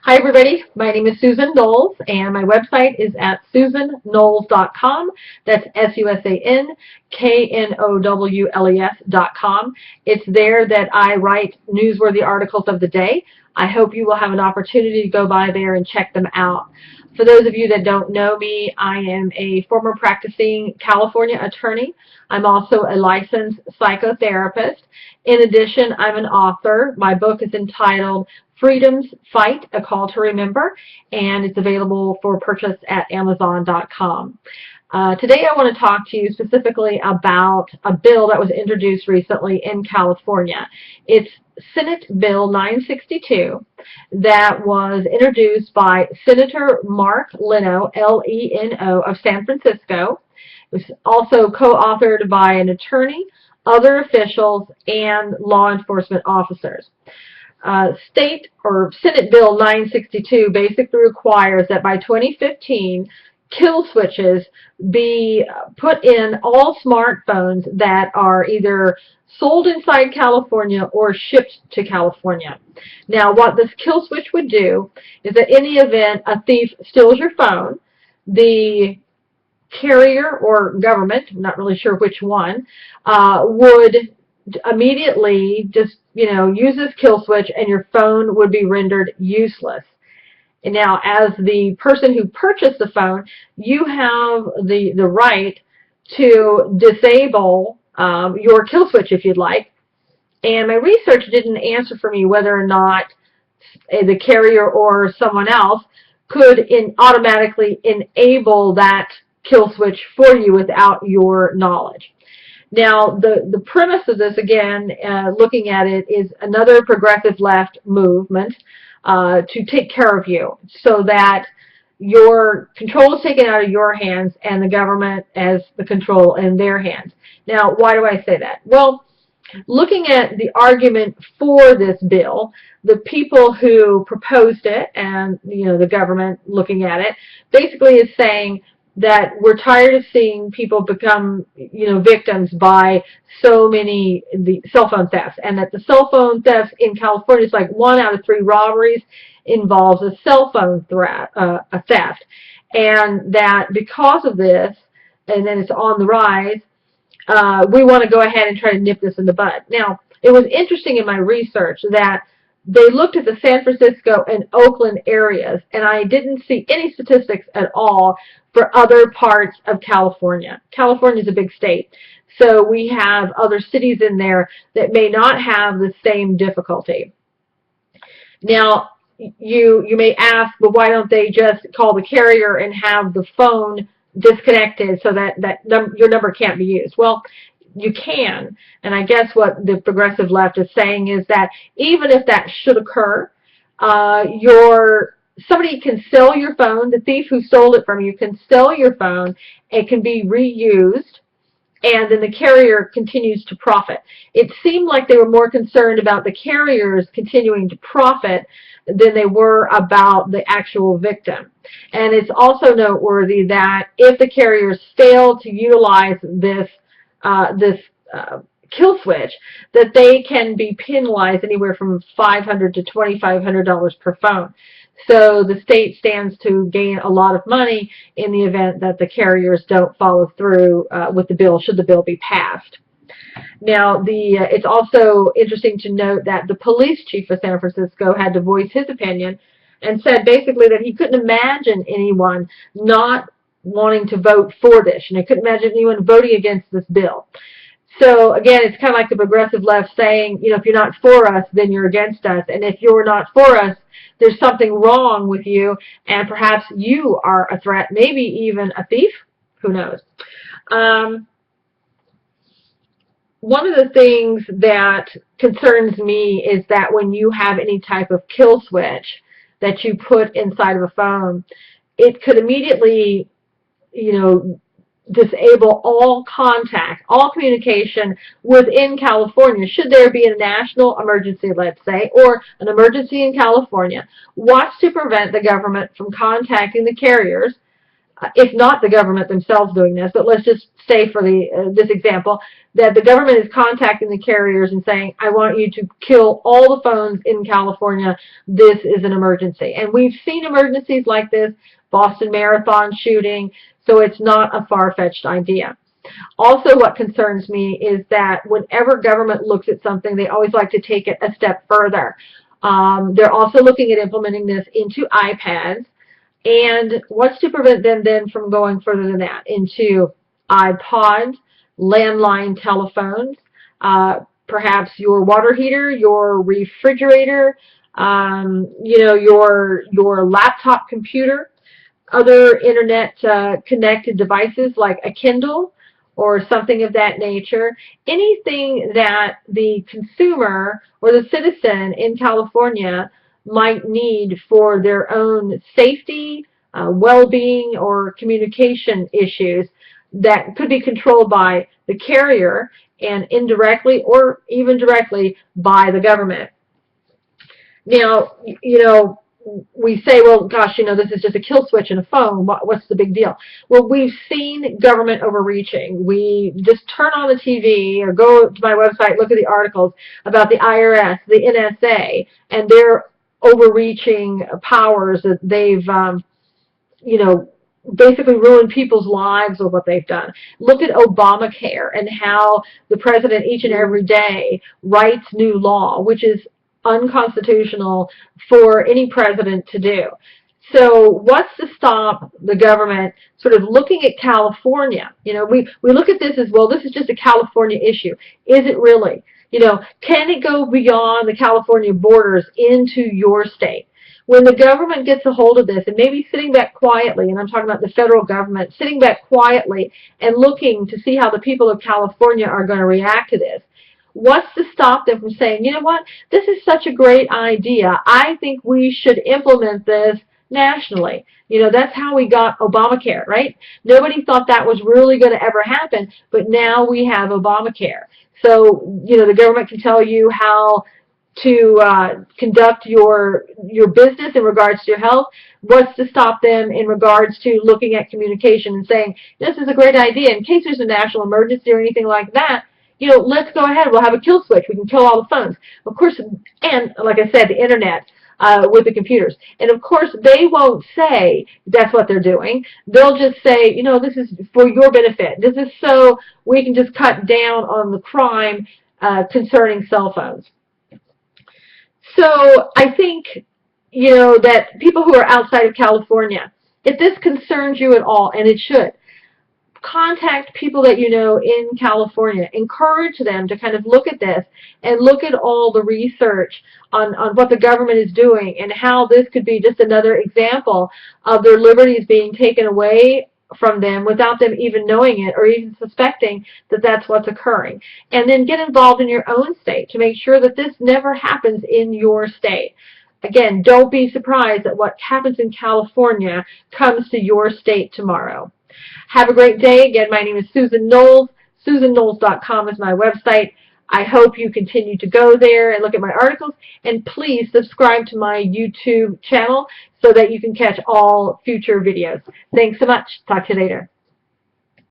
Hi everybody, my name is Susan Knowles and my website is at susanknowles.com. That's SUSANKNOWLES.com. It's there that I write newsworthy articles of the day. I hope you will have an opportunity to go by there and check them out. For those of you that don't know me, I am a former practicing California attorney. I'm also a licensed psychotherapist. In addition, I'm an author. My book is entitled Freedom's Fight, A Call to Remember, and it's available for purchase at Amazon.com. Today I want to talk to you specifically about a bill that was introduced recently in California. It's Senate Bill 962 that was introduced by Senator Mark Leno, L-E-N-O, of San Francisco. It was also co-authored by an attorney, other officials, and law enforcement officers. State or Senate Bill 962 basically requires that by 2015, kill switches be put in all smartphones that are either sold inside California or shipped to California. Now, what this kill switch would do is that in the event a thief steals your phone, the carrier or government, I'm not really sure which one, would immediately just, use this kill switch and your phone would be rendered useless. And now, as the person who purchased the phone, you have the right to disable your kill switch if you'd like. And my research didn't answer for me whether or not the carrier or someone else could automatically enable that kill switch for you without your knowledge. Now, the premise of this, again, looking at it, is another progressive left movement to take care of you so that your control is taken out of your hands and the government has the control in their hands. Now, why do I say that? Well, looking at the argument for this bill, the people who proposed it and, the government looking at it, basically is saying that we're tired of seeing people become, victims by so many the cell phone thefts, and that the cell phone thefts in California is like 1 out of 3 robberies involves a cell phone theft, and that because of this, and then it's on the rise, we want to go ahead and try to nip this in the bud. Now, it was interesting in my research that they looked at the San Francisco and Oakland areas, and I didn't see any statistics at all for other parts of California. California is a big state, so we have other cities in there that may not have the same difficulty. Now, you may ask, well, why don't they just call the carrier and have the phone disconnected so that your number can't be used? Well, you can, and I guess what the progressive left is saying is that even if that should occur, somebody can sell your phone. The thief who stole it from you can sell your phone. It can be reused, and then the carrier continues to profit. It seemed like they were more concerned about the carriers continuing to profit than they were about the actual victim. And it's also noteworthy that if the carriers fail to utilize this kill switch, that they can be penalized anywhere from $500 to $2,500 per phone. So the state stands to gain a lot of money in the event that the carriers don't follow through with the bill, should the bill be passed. Now, it's also interesting to note that the police chief of San Francisco had to voice his opinion and said basically that he couldn't imagine anyone not wanting to vote for this, and I couldn't imagine anyone voting against this bill. So again, it's kind of like the progressive left saying, if you're not for us, then you're against us, and if you're not for us, there's something wrong with you, and perhaps you are a threat, maybe even a thief, who knows. One of the things that concerns me is that when you have any type of kill switch that you put inside of a phone, it could immediately disable all contact, all communication within California. Should there be a national emergency, let's say, or an emergency in California, what's to prevent the government from contacting the carriers if not the government themselves doing this, but let's just say for this example, that the government is contacting the carriers and saying, I want you to kill all the phones in California. This is an emergency. And we've seen emergencies like this, Boston Marathon shooting, so it's not a far-fetched idea. Also, what concerns me is that whenever government looks at something, they always like to take it a step further. They're also looking at implementing this into iPads. And what's to prevent them then from going further than that into iPods, landline telephones, perhaps your water heater, your refrigerator, your laptop computer, other internet connected devices like a Kindle or something of that nature. Anything that the consumer or the citizen in California might need for their own safety, well-being, or communication issues that could be controlled by the carrier and indirectly or even directly by the government. Now, we say, well, gosh, this is just a kill switch in a phone. What's the big deal? Well, we've seen government overreaching. We just turn on the TV or go to my website, look at the articles about the IRS, the NSA, and their overreaching powers that they've, basically ruined people's lives with what they've done. Look at Obamacare and how the president each and every day writes new law, which is unconstitutional for any president to do. So what's to stop the government sort of looking at California? We look at this as, well, this is just a California issue. Is it really? Can it go beyond the California borders into your state? When the government gets a hold of this and maybe sitting back quietly, and I'm talking about the federal government, sitting back quietly and looking to see how the people of California are going to react to this, what's to stop them from saying, you know what, this is such a great idea. I think we should implement this nationally. That's how we got Obamacare, right? Nobody thought that was really going to ever happen, but now we have Obamacare. So, the government can tell you how to conduct your business in regards to your health. What's to stop them in regards to looking at communication and saying, this is a great idea. In case there's a national emergency or anything like that, let's go ahead. We'll have a kill switch. We can kill all the phones. Of course, and like I said, the internet with the computers. And of course, they won't say that's what they're doing. They'll just say, this is for your benefit. This is so we can just cut down on the crime concerning cell phones. So I think, that people who are outside of California, if this concerns you at all, and it should, contact people that you know in California. Encourage them to kind of look at this and look at all the research on what the government is doing and how this could be just another example of their liberties being taken away from them without them even knowing it or even suspecting that that's what's occurring. And then get involved in your own state to make sure that this never happens in your state. Again, don't be surprised that what happens in California comes to your state tomorrow. Have a great day. Again, my name is Susan Knowles. SusanKnowles.com is my website. I hope you continue to go there and look at my articles. And please subscribe to my YouTube channel so that you can catch all future videos. Thanks so much. Talk to you later.